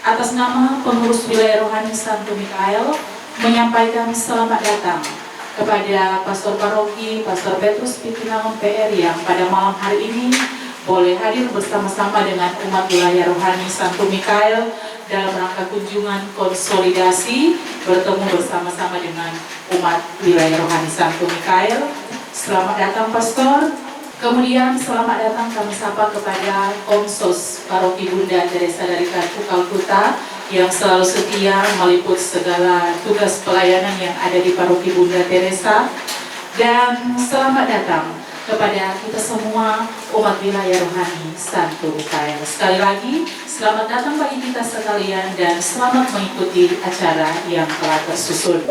Atas nama pengurus wilayah rohani Santo Mikael menyampaikan selamat datang kepada Pastor Paroki, Pastor Petrus Pitinaon PR yang pada malam hari ini boleh hadir bersama-sama dengan umat wilayah rohani Santo Mikael dalam rangka kunjungan konsolidasi bertemu bersama-sama dengan umat wilayah rohani Santo Mikael. Selamat datang Pastor. Kemudian selamat datang kami sapa kepada Komsos Paroki Bunda Teresa dari Kartu Kalkuta yang selalu setia meliput segala tugas pelayanan yang ada di Paroki Bunda Teresa. Dan selamat datang kepada kita semua umat wilayah rohani Santo Mikael. Sekali lagi, selamat datang bagi kita sekalian dan selamat mengikuti acara yang telah tersusun.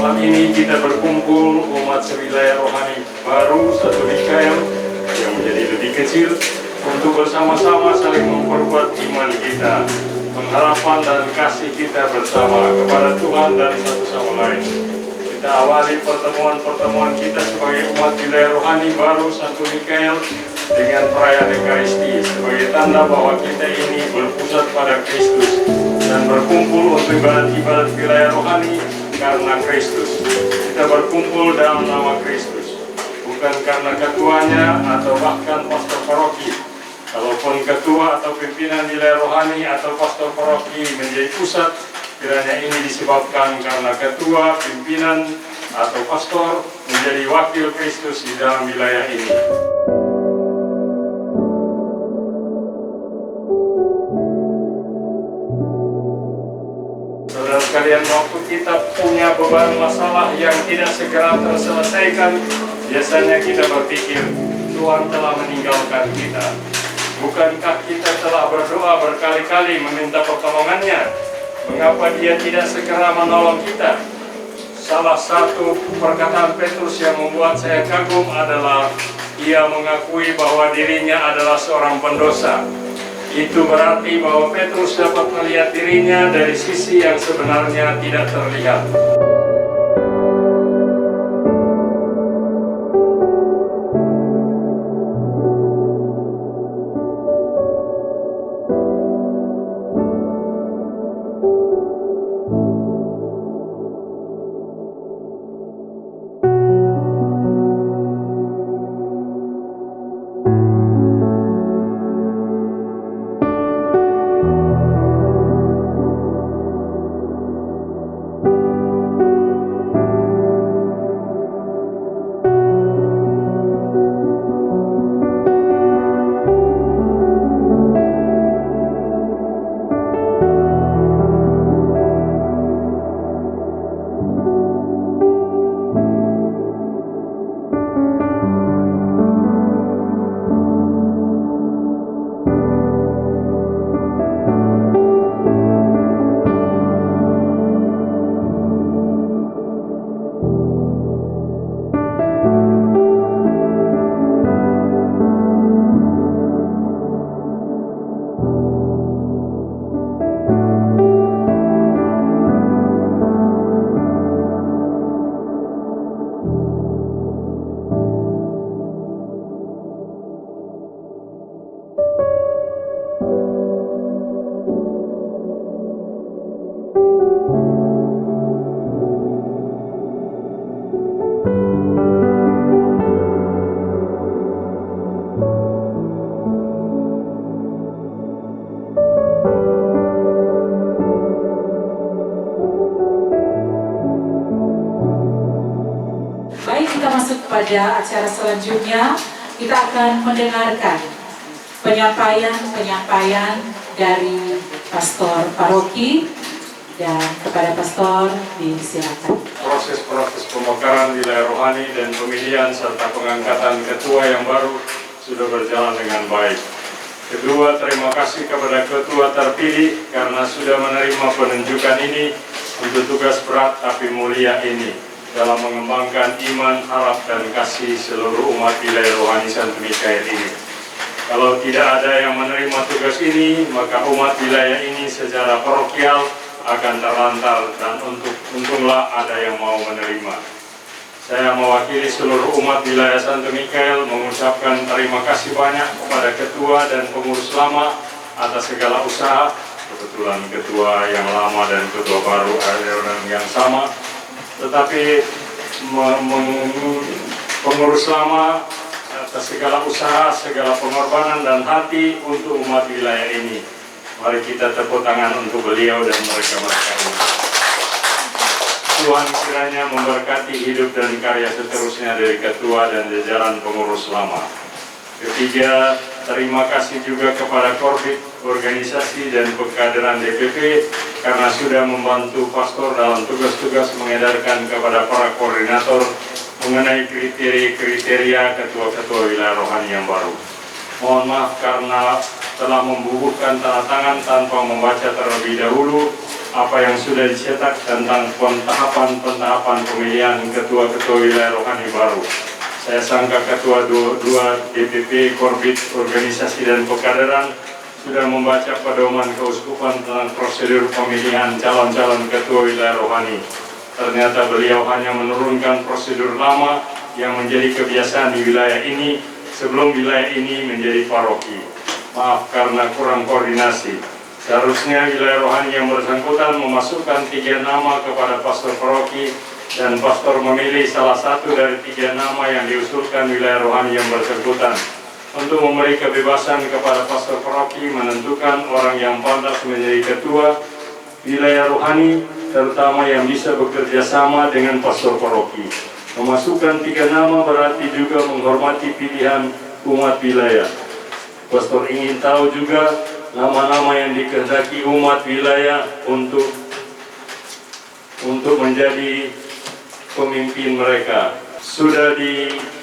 Malam ini kita berkumpul umat sewilayah rohani baru Santo Mikael yang menjadi lebih kecil untuk bersama-sama saling memperkuat iman kita, pengharapan dan kasih kita bersama kepada Tuhan dan satu sama lain. Kita awali pertemuan kita sebagai umat wilayah rohani baru Santo Mikael dengan perayaan Ekaristi sebagai tanda bahwa kita ini berpusat pada Kristus dan berkumpul untuk ibadat wilayah rohani karena Kristus. Kita berkumpul dalam nama Kristus, bukan karena ketuanya atau bahkan pastor paroki. Kalaupun ketua atau pimpinan wilayah rohani atau pastor paroki menjadi pusat, kiranya ini disebabkan karena ketua, pimpinan atau pastor menjadi wakil Kristus di dalam wilayah ini. Saudara sekalian, waktu kita punya beban masalah yang tidak segera terselesaikan, biasanya kita berpikir Tuhan telah meninggalkan kita. Bukankah kita telah berdoa berkali-kali meminta pertolongannya? Mengapa dia tidak segera menolong kita? Salah satu perkataan Petrus yang membuat saya kagum adalah ia mengakui bahwa dirinya adalah seorang pendosa. Itu berarti bahwa Petrus dapat melihat dirinya dari sisi yang sebenarnya tidak terlihat. Pada acara selanjutnya kita akan mendengarkan penyampaian dari pastor paroki dan kepada pastor disilakan. Proses pemekaran wilayah rohani dan pemilihan serta pengangkatan ketua yang baru sudah berjalan dengan baik. Kedua, terima kasih kepada ketua terpilih karena sudah menerima penunjukan ini untuk tugas berat tapi mulia ini dalam mengembangkan iman, harap, dan kasih seluruh umat wilayah rohani Santo Mikael ini. Kalau tidak ada yang menerima tugas ini, maka umat wilayah ini secara parokial akan terlantar dan untunglah ada yang mau menerima. Saya mewakili seluruh umat wilayah Santo Mikael mengucapkan terima kasih banyak kepada ketua dan pengurus lama atas segala usaha. Kebetulan ketua yang lama dan ketua baru ada orang yang sama, tetapi pengurus lama atas segala usaha, segala pengorbanan dan hati untuk umat wilayah ini. Mari kita tepuk tangan untuk beliau dan mereka-mereka ini. Tuhan kiranya memberkati hidup dan karya seterusnya dari ketua dan jajaran pengurus lama. Ketiga, terima kasih juga kepada Korbit, organisasi dan pengkaderan DPP karena sudah membantu pastor dalam tugas-tugas mengedarkan kepada para koordinator mengenai kriteria ketua-ketua wilayah rohani yang baru. Mohon maaf karena telah membubuhkan tanda tangan tanpa membaca terlebih dahulu apa yang sudah dicetak tentang tahapan-tahapan pemilihan ketua-ketua wilayah rohani baru. Saya sangka ketua dua DPP, Korbit, organisasi dan pengkaderan sudah membaca pedoman keuskupan tentang prosedur pemilihan calon-calon ketua wilayah rohani. Ternyata beliau hanya menurunkan prosedur lama yang menjadi kebiasaan di wilayah ini sebelum wilayah ini menjadi paroki. Maaf karena kurang koordinasi. Seharusnya wilayah rohani yang bersangkutan memasukkan 3 nama kepada pastor paroki dan pastor memilih salah satu dari 3 nama yang diusulkan wilayah rohani yang bersangkutan untuk memberi kebebasan kepada pastor paroki menentukan orang yang pantas menjadi ketua wilayah rohani, terutama yang bisa bekerja sama dengan pastor paroki. Memasukkan 3 nama berarti juga menghormati pilihan umat wilayah. Pastor ingin tahu juga nama-nama yang dikehendaki umat wilayah untuk menjadi pemimpin mereka. Sudah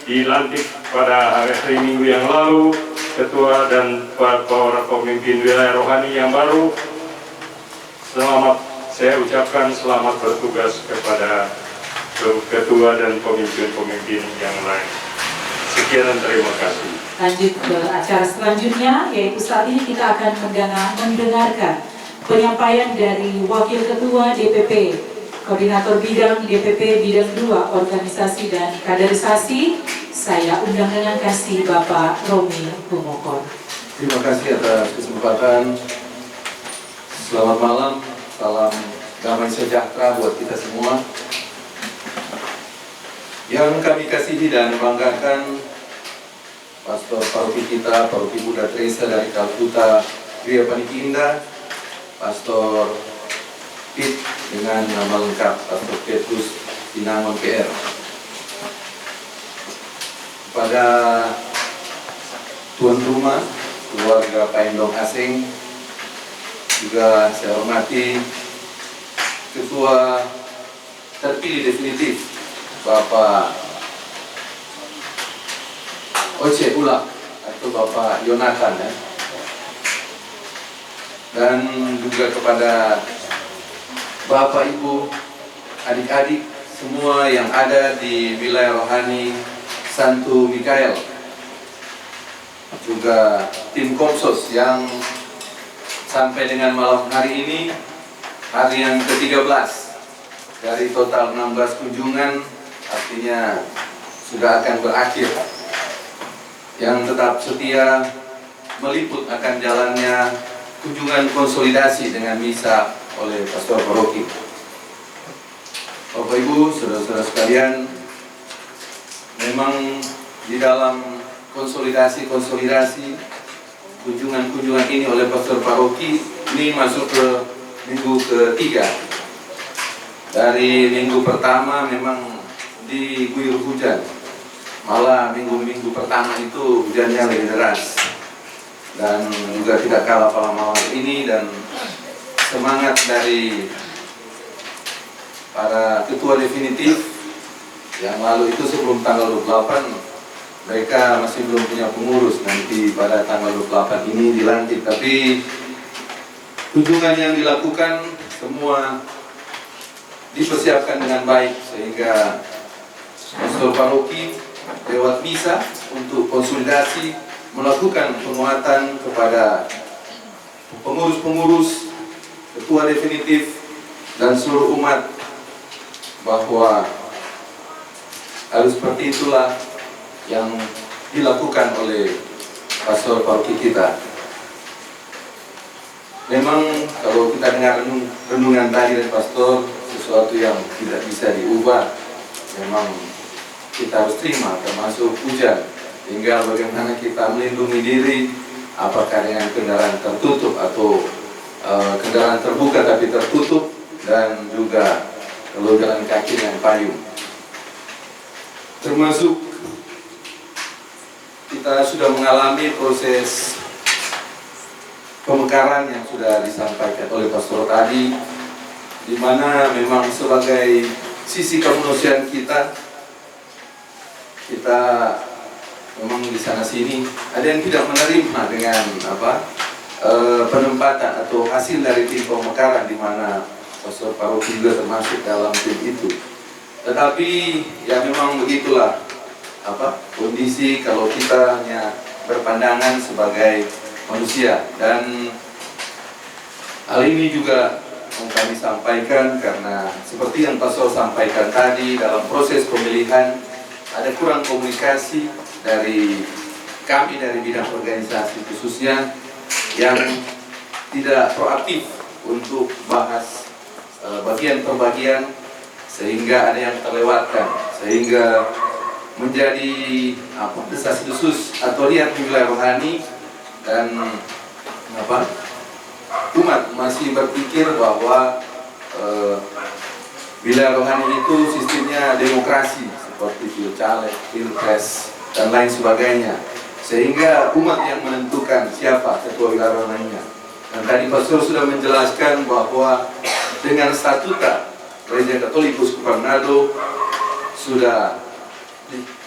dilantik pada hari Minggu yang lalu ketua dan para pemimpin wilayah rohani yang baru. Saya ucapkan selamat bertugas kepada ketua dan pemimpin-pemimpin yang lain. Sekian dan terima kasih. Lanjut ke acara selanjutnya, yaitu saat ini kita akan mendengarkan penyampaian dari Wakil Ketua DPP, Koordinator Bidang DPP Bidang 2, Organisasi dan Kaderisasi. Saya undang dengan kasih Bapak Romi Humokor. Terima kasih atas kesempatan. Selamat malam, salam damai sejahtera buat kita semua. Yang kami kasihi dan banggakan, Pastor Paroki kita, Paroki Bunda Teresa dari Kalkuta, Gria Paniki Indah, Pastor Pit dengan nama lengkap Pastor Petrus Pinangon PR. Kepada tuan rumah, keluarga Paendong Asing, juga saya hormati Ketua terpilih definitif Bapak Oce Ulak atau Bapak Yonatan ya. Dan juga kepada Bapak Ibu, adik-adik semua yang ada di wilayah rohani Santo Mikael, juga tim Komsos yang sampai dengan malam hari ini, hari yang ke-13 dari total 16 kunjungan, artinya sudah akan berakhir, yang tetap setia meliput akan jalannya kunjungan konsolidasi dengan misa oleh Pastor Paroki. Bapak Ibu, saudara-saudara sekalian, memang di dalam konsolidasi kunjungan ini oleh Pastor Paroki ini masuk ke minggu ketiga. Dari minggu pertama memang diguyur hujan, malah minggu pertama itu hujannya lebih deras, dan juga tidak kalah pada malam ini. Dan semangat dari para ketua definitif yang lalu itu sebelum tanggal 28, mereka masih belum punya pengurus, nanti pada tanggal 28 ini dilantik. Tapi kunjungan yang dilakukan semua dipersiapkan dengan baik, sehingga Pastor Paroki lewat misa untuk konsolidasi melakukan penguatan kepada pengurus-pengurus, ketua definitif dan seluruh umat, bahwa Harus seperti itulah yang dilakukan oleh pastor paroki kita. Memang kalau kita dengar renungan tadi dari pastor, sesuatu yang tidak bisa diubah, memang kita harus terima, termasuk hujan. Tinggal bagaimana kita melindungi diri, apakah dengan kendaraan tertutup atau kendaraan terbuka tapi tertutup, dan juga kalau jalan kaki dengan payung. Termasuk kita sudah mengalami proses pemekaran yang sudah disampaikan oleh pastor tadi, di mana memang sebagai sisi kemanusiaan kita memang di sana sini ada yang tidak menerima dengan penempatan atau hasil dari tim pemekaran, di mana pastor paroki juga termasuk dalam tim itu. Tetapi ya memang begitulah kondisi kalau kita hanya berpandangan sebagai manusia. Dan hal ini juga mau kami sampaikan karena seperti yang pastor sampaikan tadi, dalam proses pemilihan ada kurang komunikasi dari kami dari bidang organisasi khususnya, yang tidak proaktif untuk bahas bagian per bagian, sehingga ada yang terlewatkan, sehingga menjadi desas-desus atau lihat di wilayah rohani, dan umat masih berpikir bahwa wilayah rohani itu sistemnya demokrasi seperti pilcaleg, pilpres dan lain sebagainya, sehingga umat yang menentukan siapa ketua wilayah rohaninya. Dan tadi pastor sudah menjelaskan bahwa dengan statuta Gereja Katolik Uskupan Manado sudah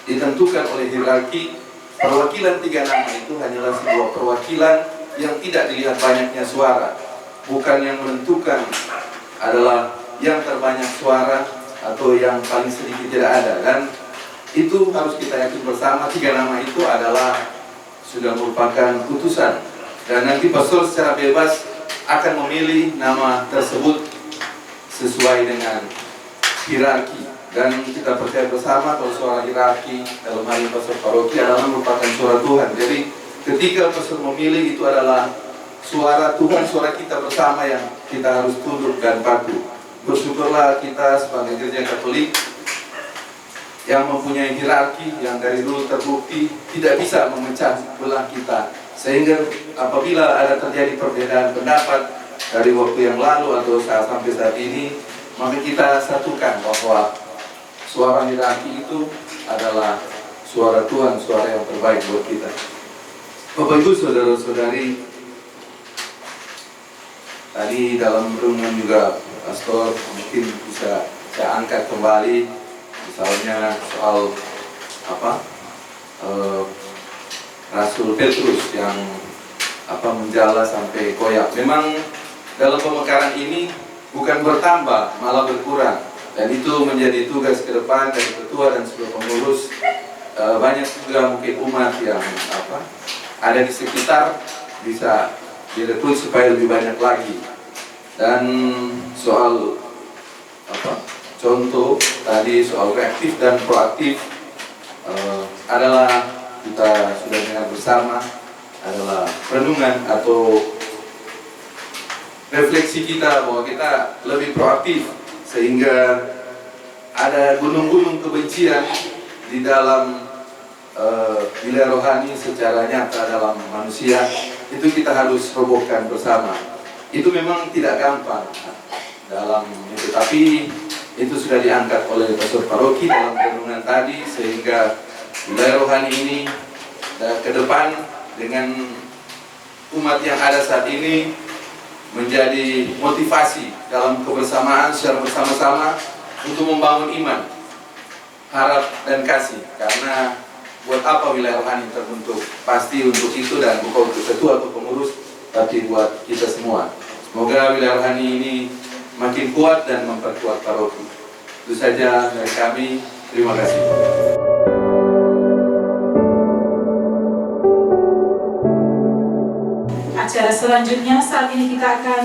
ditentukan oleh hierarki. Perwakilan 3 nama itu hanyalah sebuah perwakilan yang tidak dilihat banyaknya suara. Bukan yang menentukan adalah yang terbanyak suara atau yang paling sedikit tidak ada. Dan itu harus kita yakin bersama, 3 nama itu adalah sudah merupakan putusan. Dan nanti pastor secara bebas akan memilih nama tersebut sesuai dengan hierarki. Dan kita percaya bersama kalau suara hierarki dalam hal ini pastor paroki adalah merupakan suara Tuhan. Jadi ketika pastor memilih, itu adalah suara Tuhan, suara kita bersama yang kita harus tunduk dan patuh. Bersyukurlah kita sebagai Gereja Katolik yang mempunyai hierarki yang dari dulu terbukti tidak bisa memecah belah kita, sehingga apabila ada terjadi perbedaan pendapat dari waktu yang lalu atau sampai saat ini, maka kita satukan bahwa suara hierarki itu adalah suara Tuhan, suara yang terbaik buat kita. Bapak Ibu, saudara-saudari, tadi dalam renungan juga pastor mungkin bisa saya angkat kembali, misalnya soal Rasul Petrus yang menjala sampai koyak. Memang dalam pemekaran ini bukan bertambah, malah berkurang. Dan itu menjadi tugas ke depan dari ketua dan seluruh pengurus. Banyak juga mungkin umat yang ada di sekitar bisa direkrut supaya lebih banyak lagi. Dan soal contoh tadi soal reaktif dan proaktif adalah kita sudah dengar bersama, adalah renungan atau refleksi kita bahwa kita lebih proaktif, sehingga ada gunung-gunung kebencian di dalam wilayah rohani secara nyata dalam manusia, itu kita harus robohkan bersama. Itu memang tidak gampang dalam itu, tapi itu sudah diangkat oleh pastor paroki dalam renungan tadi, sehingga wilayah rohani ini ke depan dengan umat yang ada saat ini menjadi motivasi dalam kebersamaan secara bersama-sama untuk membangun iman, harap dan kasih. Karena buat apa wilayah rohani terbentuk? Pasti untuk itu, dan bukan untuk ketua atau pengurus, tapi buat kita semua. Semoga wilayah rohani ini makin kuat dan memperkuat paroki. Itu saja dari kami. Terima kasih. Acara selanjutnya saat ini kita akan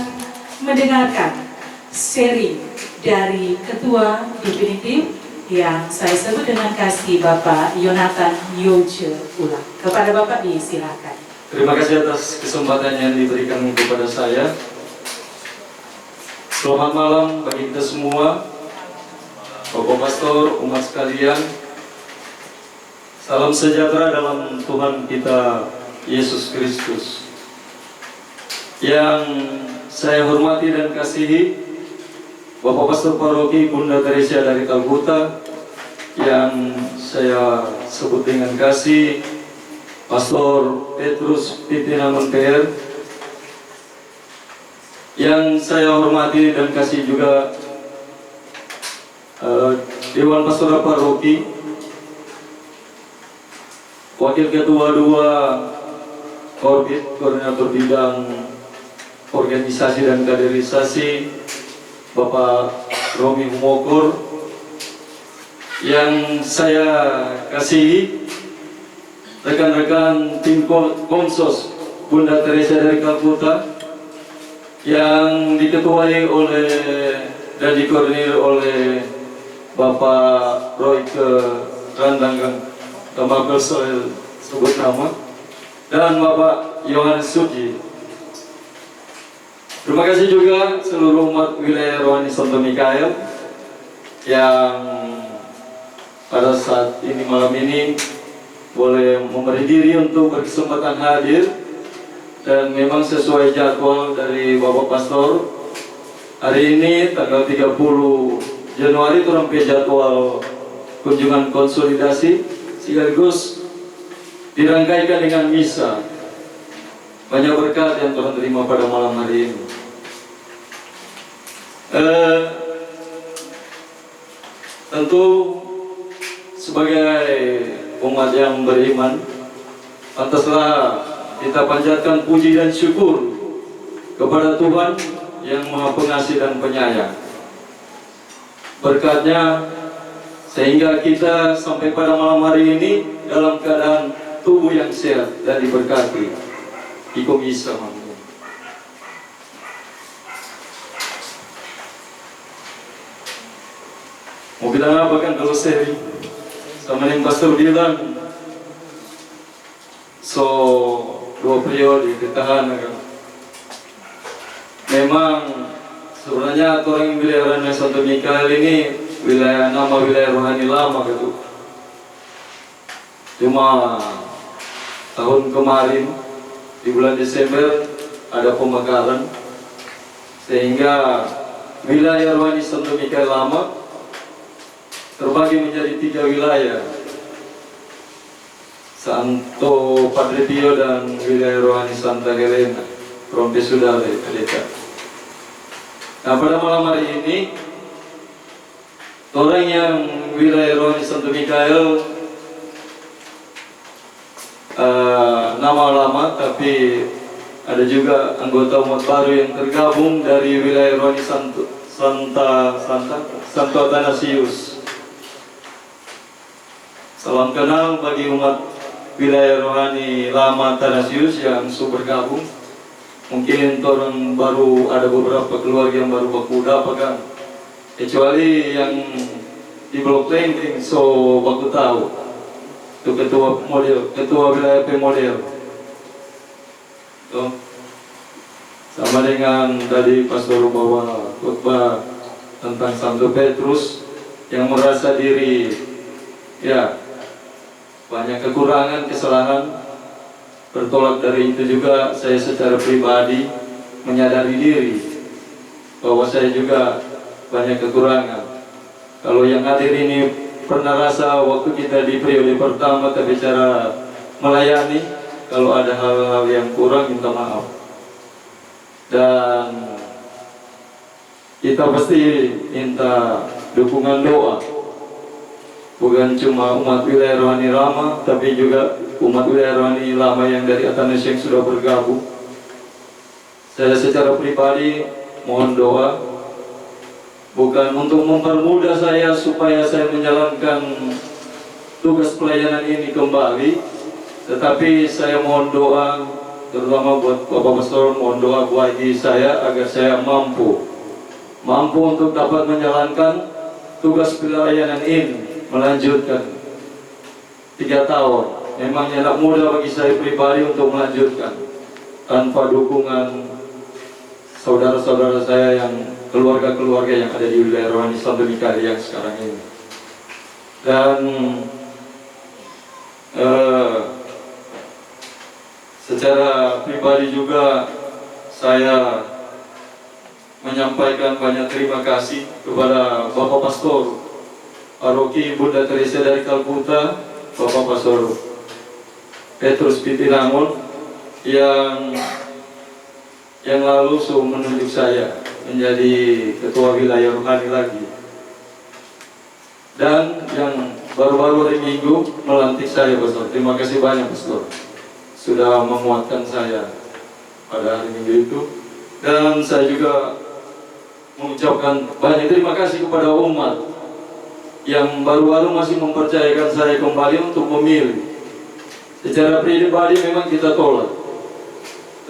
mendengarkan sharing dari Ketua Definitif yang saya sebut dengan kasih Bapak Yonatan Yoje Ulang. Kepada Bapak disilakan. Terima kasih atas kesempatan yang diberikan kepada saya. Selamat malam bagi kita semua, Bapak Pastor, umat sekalian. Salam sejahtera dalam Tuhan kita Yesus Kristus. Yang saya hormati dan kasihi Bapak Pastor Paroki Bunda Teresia dari Kalkuta, yang saya sebut dengan kasih Pastor Petrus Pitinamun PR, yang saya hormati dan kasih juga Dewan Pastoral Paroki, Wakil Ketua 2 Korbit, Koordinator Bidang Organisasi dan Kaderisasi Bapak Romi Humokor, yang saya kasihi rekan-rekan tim Komsos Bunda Teresia dari Kalkuta, yang diketuai oleh dan dikoordinir oleh Bapak Roy ke Randang Kambabel soal sebut nama, dan Bapak Yohanes Suci. Terima kasih juga seluruh umat wilayah Rohani Santo Mikael yang pada saat ini, malam ini, boleh memberi diri untuk berkesempatan hadir, dan memang sesuai jadwal dari Bapak Pastor. Hari ini tanggal 30 Januari itu sampai jadwal kunjungan konsolidasi sekaligus dirangkaikan dengan misa. Banyak berkat yang Tuhan terima pada malam hari ini. Tentu sebagai umat yang beriman, pantaslah kita panjatkan puji dan syukur kepada Tuhan yang Maha Pengasih dan Penyayang. Berkatnya sehingga kita sampai pada malam hari ini dalam keadaan tubuh yang sehat dan diberkati. Ikum Isa. Mau bilang apa kan kalau seri sama yang Pastor bilang, so 2 periode ditahan kan. Memang sebenarnya orang wilayah Rohani Santo Mikael ini nama wilayah rohani lama gitu. Cuma tahun kemarin di bulan Desember ada pemekaran, sehingga wilayah Rohani Santo Mikael lama terbagi menjadi 3 wilayah, Santo Padre Pio dan wilayah Rohani Santa Helena, Rompe Sudare, Pendeta. Nah, pada malam hari ini, orang yang wilayah Rohani Santo Mikael nama lama, tapi ada juga anggota umat baru yang tergabung dari wilayah Rohani Santo Athanasius. Salam kenal bagi umat wilayah rohani lama Athanasius yang sudah bergabung. Mungkin orang baru, ada beberapa keluarga yang baru baku dapat kan, kecuali yang di Blok Lengking, so baku tahu itu ketua wilayah pemodel. So, sama dengan tadi Pastor bawa khotbah tentang Santo Petrus yang merasa diri ya banyak kekurangan, kesalahan. Bertolak dari itu juga saya secara pribadi menyadari diri bahwa saya juga banyak kekurangan. Kalau yang hadir ini pernah rasa waktu kita di periode pertama tapi cara melayani, kalau ada hal-hal yang kurang minta maaf. Dan kita pasti minta dukungan doa, bukan cuma umat wilayah rohani lama, tapi juga umat wilayah rohani lama yang dari Athanasius yang sudah bergabung. Saya secara pribadi mohon doa, bukan untuk mempermudah saya supaya saya menjalankan tugas pelayanan ini kembali, tetapi saya mohon doa, terutama buat Bapak Pastor, mohon doa bagi saya agar saya mampu untuk dapat menjalankan tugas pelayanan ini melanjutkan 3 tahun. Memang tidak mudah bagi saya pribadi untuk melanjutkan tanpa dukungan saudara-saudara saya yang keluarga-keluarga yang ada di wilayah rohani Santo Mikael yang sekarang ini. Dan secara pribadi juga saya menyampaikan banyak terima kasih kepada Bapak Pastor Paroki Bunda Teresa dari Kalkuta, Bapak Pastor Petrus Pitinangun yang lalu menunjuk saya menjadi ketua wilayah rohani lagi, dan yang baru-baru hari Minggu melantik saya, Pastor. Terima kasih banyak, Pastor, sudah menguatkan saya pada hari Minggu itu. Dan saya juga mengucapkan banyak terima kasih kepada umat yang baru-baru masih mempercayakan saya kembali untuk memilih. Secara pribadi memang kita tolak,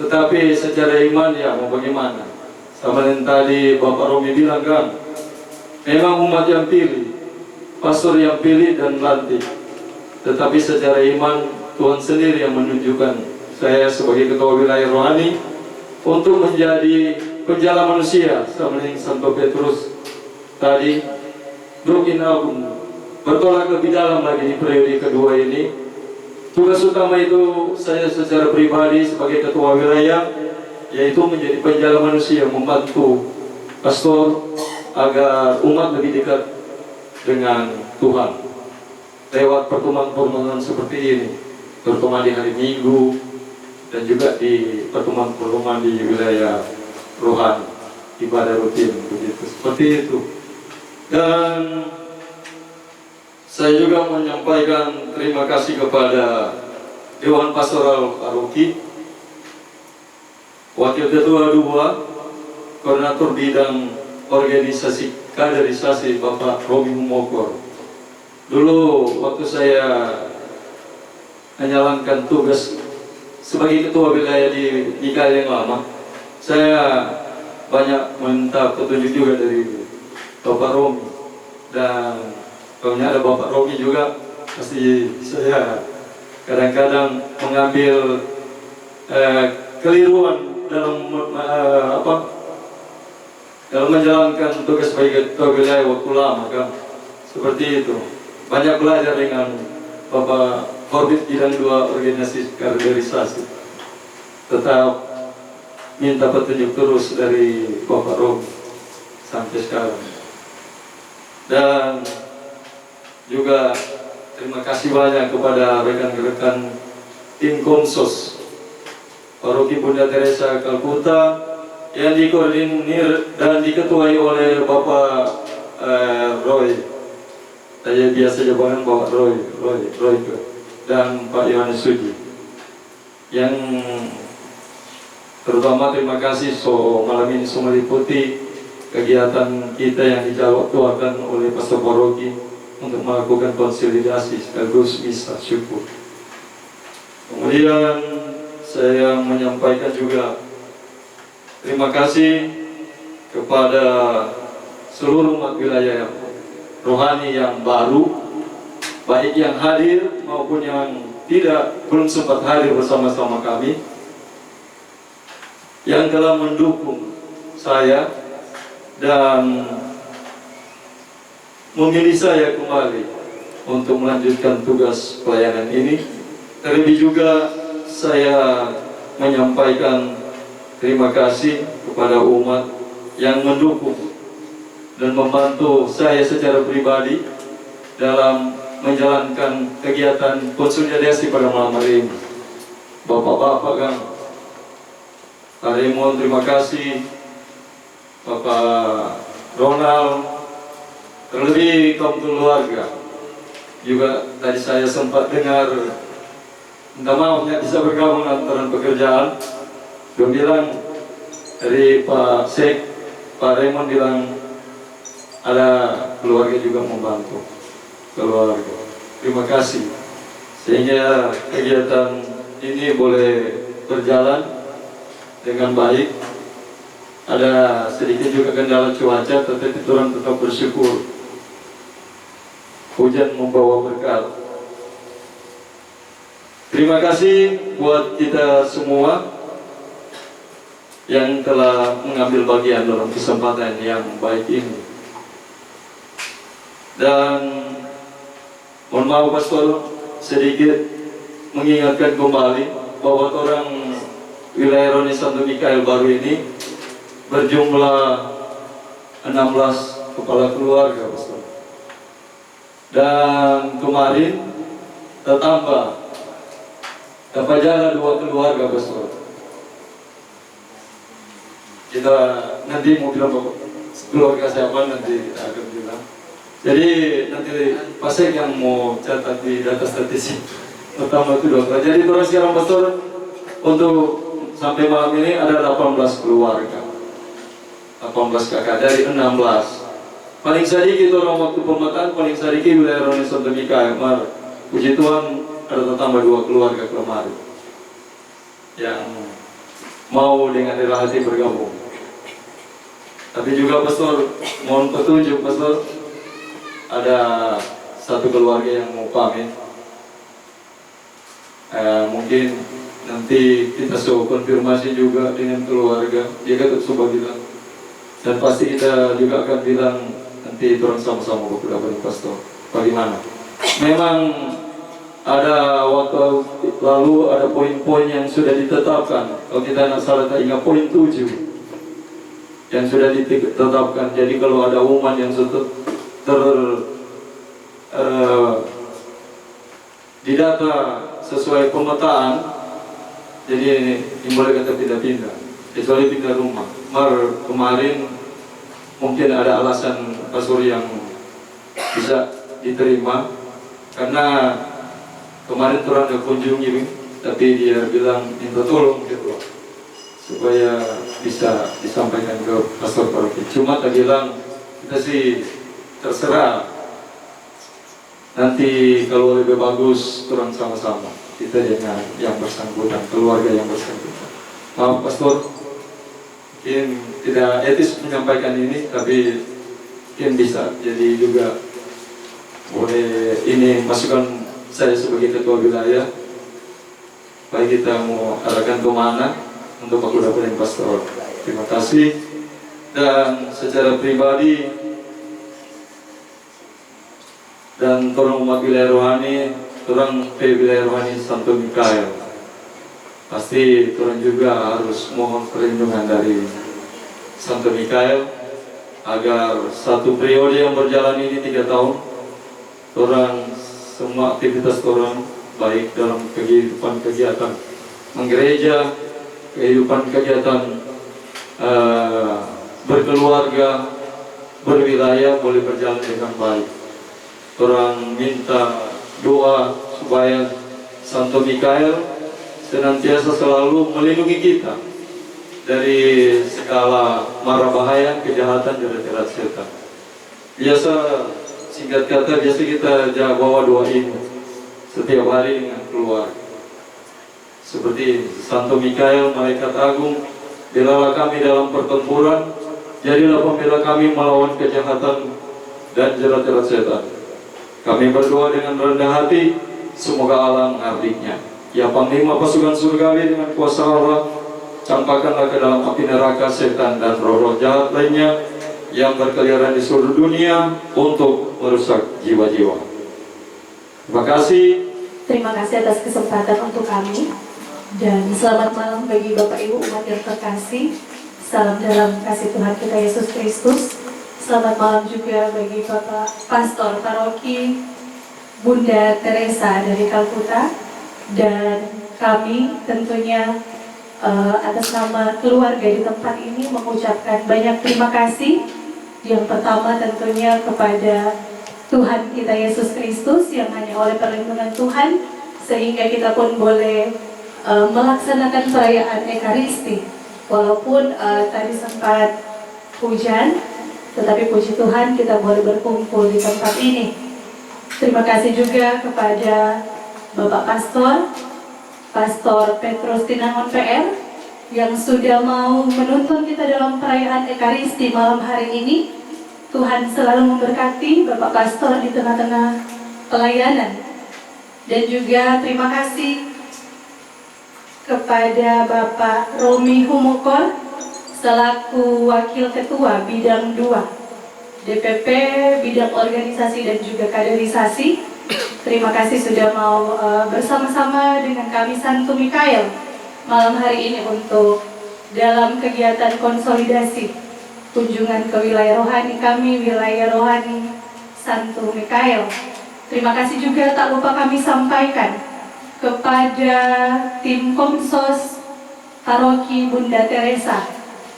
tetapi secara iman ya mau bagaimana. Sama yang tadi Bapak Romi bilang kan, memang umat yang pilih, pastor yang pilih dan lantik, tetapi secara iman Tuhan sendiri yang menunjukkan saya sebagai ketua wilayah rohani untuk menjadi penjala manusia. Sama yang Santo Petrus tadi, Brokin Agung bertolak lebih dalam lagi di periode kedua ini. Tugas utama itu saya secara pribadi sebagai ketua wilayah, yaitu menjadi penjala manusia, membantu pastor agar umat lebih dekat dengan Tuhan lewat pertemuan-pertemuan seperti ini, terutama di hari Minggu dan juga di pertemuan-pertemuan di wilayah rohani, ibadah rutin begitu, seperti itu. Dan saya juga menyampaikan terima kasih kepada Dewan Pastoral Paroki, Wakil Ketua 2, Koordinator Bidang Organisasi Kaderisasi Bapak Romi Mokor. Dulu waktu saya menjalankan tugas sebagai ketua wilayah di Mikael yang lama, saya banyak minta petunjuk juga dari Bapak Romi, dan kalau ada Bapak Romi juga, pasti saya kadang-kadang mengambil keliruan dalam dalam menjalankan tugas sebagai ketua wilayah waktu lama kan, seperti itu. Banyak belajar dengan Bapak Korbit bidang 2 organisasi kaderisasi. Tetap minta petunjuk terus dari Bapak Romi sampai sekarang. Dan juga terima kasih banyak kepada rekan-rekan tim Komsos Paroki Bunda Teresa Kalkuta yang dikoordinir dan diketuai oleh Bapak Roy. Saya biasa jabakan Bapak Roy dan Pak Yohanes Suji. Yang terutama terima kasih malam ini meliputi kegiatan kita yang dijadwalkan oleh Pastor Paroki untuk melakukan konsolidasi sekaligus misa syukur. Kemudian saya menyampaikan juga terima kasih kepada seluruh umat wilayah rohani yang baru, baik yang hadir maupun yang belum sempat hadir bersama-sama kami, yang telah mendukung saya dan memilih saya kembali untuk melanjutkan tugas pelayanan ini. Terlebih juga saya menyampaikan terima kasih kepada umat yang mendukung dan membantu saya secara pribadi dalam menjalankan kegiatan konsolidasi pada malam hari ini. Bapak-bapak kan, Pak Raymond terima kasih, Bapak Ronald, terlebih kaum keluarga juga. Tadi saya sempat dengar, minta maaf tidak bisa bergabung antara pekerjaan. Dia bilang dari Pak Sek, Pak Raymond bilang ada keluarga juga membantu keluarga. Terima kasih sehingga kegiatan ini boleh berjalan dengan baik. Ada sedikit juga kendala cuaca, tetapi orang tetap bersyukur hujan membawa berkah. Terima kasih buat kita semua yang telah mengambil bagian dalam kesempatan yang baik ini. Dan mohon maaf Pastor, sedikit mengingatkan kembali bahwa orang wilayah Roni Santo Mikael baru ini berjumlah 16 kepala keluarga, Pastor. Dan kemarin tertambah dapat jalan 2 keluarga, Pastor. Kita nanti mau bilang keluarga siapa nanti kita akan bilang. Jadi nanti pasien yang mau catat di data statistik pertama itu 2. Jadi terus sekarang Pastor untuk sampai malam ini ada 18 keluarga, 18 kakak dari 16. Paling sedikit orang waktu pemetaan, paling sedikit wilayah Roni Santo Mikael. Puji Tuhan ada tambah 2 keluarga kemarin yang mau dengan rela hati bergabung. Tapi juga Pastor, mohon petunjuk Pastor, ada 1 keluarga yang mau pamit. Mungkin nanti kita konfirmasi juga dengan keluarga, dia kan coba bilang. Dan pasti kita juga akan bilang nanti turun sama-sama beberapa Pastor. Bagaimana? Memang ada waktu lalu ada poin-poin yang sudah ditetapkan. Kalau kita tidak salah ingat poin 7 yang sudah ditetapkan. Jadi kalau ada umat yang didata sesuai pemetaan, jadi boleh kata pindah-pindah, kecuali pindah rumah. Kemarin mungkin ada alasan Pastor yang bisa diterima karena kemarin turun ada kunjungi, tapi dia bilang minta tolong gitu supaya bisa disampaikan ke Pastor Paroki. Cuma tak bilang kita sih terserah, nanti kalau lebih bagus turun sama-sama kita dengan yang bersangkutan, keluarga yang bersangkutan. Maaf Pastor, mungkin tidak etis menyampaikan ini, tapi mungkin bisa jadi juga boleh ini masukan saya sebagai ketua wilayah, baik kita mau arahkan kemana untuk aku dapetin Pastor. Terima kasih. Dan secara pribadi dan orang umat wilayah rohani, orang wilayah rohani Santo Mikael, pasti orang juga harus mohon perlindungan dari Santo Mikael agar satu periode yang berjalan ini 3 tahun, orang semua aktivitas orang baik dalam kehidupan kegiatan menggereja, kehidupan kegiatan berkeluarga, berwilayah boleh berjalan dengan baik. Orang minta doa supaya Santo Mikael senantiasa selalu melindungi kita dari segala mara bahaya, kejahatan, dan jerat setan. Biasa singkat kata, biasa kita bawa doa ini setiap hari dengan keluarga. Seperti Santo Mikael, malaikat agung, belalah kami dalam pertempuran, jadilah pembela kami melawan kejahatan dan jerat-jerat setan. Kami berdoa dengan rendah hati, semoga Allah mengabdinya. Ya Panglima pasukan surgawi dengan kuasa Allah, campakkanlah ke dalam api neraka setan dan roh-roh jahat lainnya yang berkeliaran di seluruh dunia untuk merusak jiwa-jiwa. Terima kasih. Terima kasih atas kesempatan untuk kami. Dan selamat malam bagi Bapak Ibu umat yang terkasih. Salam dalam kasih Tuhan kita Yesus Kristus. Selamat malam juga bagi Bapak Pastor Paroki Bunda Teresa dari Kalkuta. Dan kami tentunya atas nama keluarga di tempat ini mengucapkan banyak terima kasih. Yang pertama tentunya kepada Tuhan kita Yesus Kristus yang hanya oleh perlindungan Tuhan sehingga kita pun boleh melaksanakan perayaan Ekaristi. Walaupun tadi sempat hujan, tetapi puji Tuhan kita boleh berkumpul di tempat ini. Terima kasih juga kepada Bapak Pastor Petrus Tinangon PR yang sudah mau menuntun kita dalam perayaan Ekaristi malam hari ini. Tuhan selalu memberkati Bapak Pastor di tengah-tengah pelayanan. Dan juga terima kasih kepada Bapak Romi Humokor selaku Wakil Ketua Bidang 2 DPP Bidang Organisasi dan juga Kaderisasi. Terima kasih sudah mau bersama-sama dengan kami Santo Mikael malam hari ini untuk dalam kegiatan konsolidasi kunjungan ke wilayah rohani kami, wilayah rohani Santo Mikael. Terima kasih juga tak lupa kami sampaikan kepada tim Komsos Paroki Bunda Teresa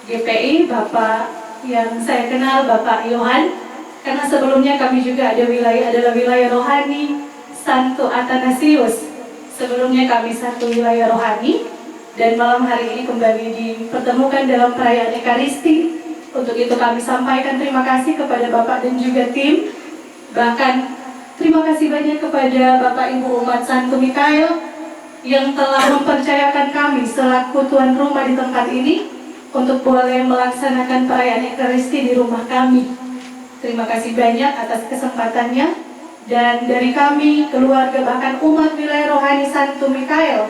GPI, Bapak yang saya kenal, Bapak Yohan, karena sebelumnya kami juga adalah wilayah rohani Santo Athanasius. Sebelumnya kami satu wilayah rohani, dan malam hari ini kembali dipertemukan dalam perayaan Ekaristi. Untuk itu kami sampaikan terima kasih kepada Bapak dan juga tim. Bahkan terima kasih banyak kepada Bapak Ibu umat Santo Mikael yang telah mempercayakan kami selaku tuan rumah di tempat ini untuk boleh melaksanakan perayaan Ekaristi di rumah kami. Terima kasih banyak atas kesempatannya. Dan dari kami, keluarga bahkan umat wilayah rohani Santo Mikael,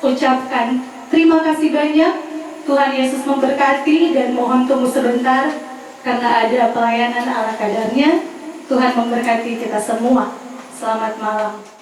ucapkan terima kasih banyak. Tuhan Yesus memberkati dan mohon tunggu sebentar karena ada pelayanan ala kadarnya. Tuhan memberkati kita semua. Selamat malam.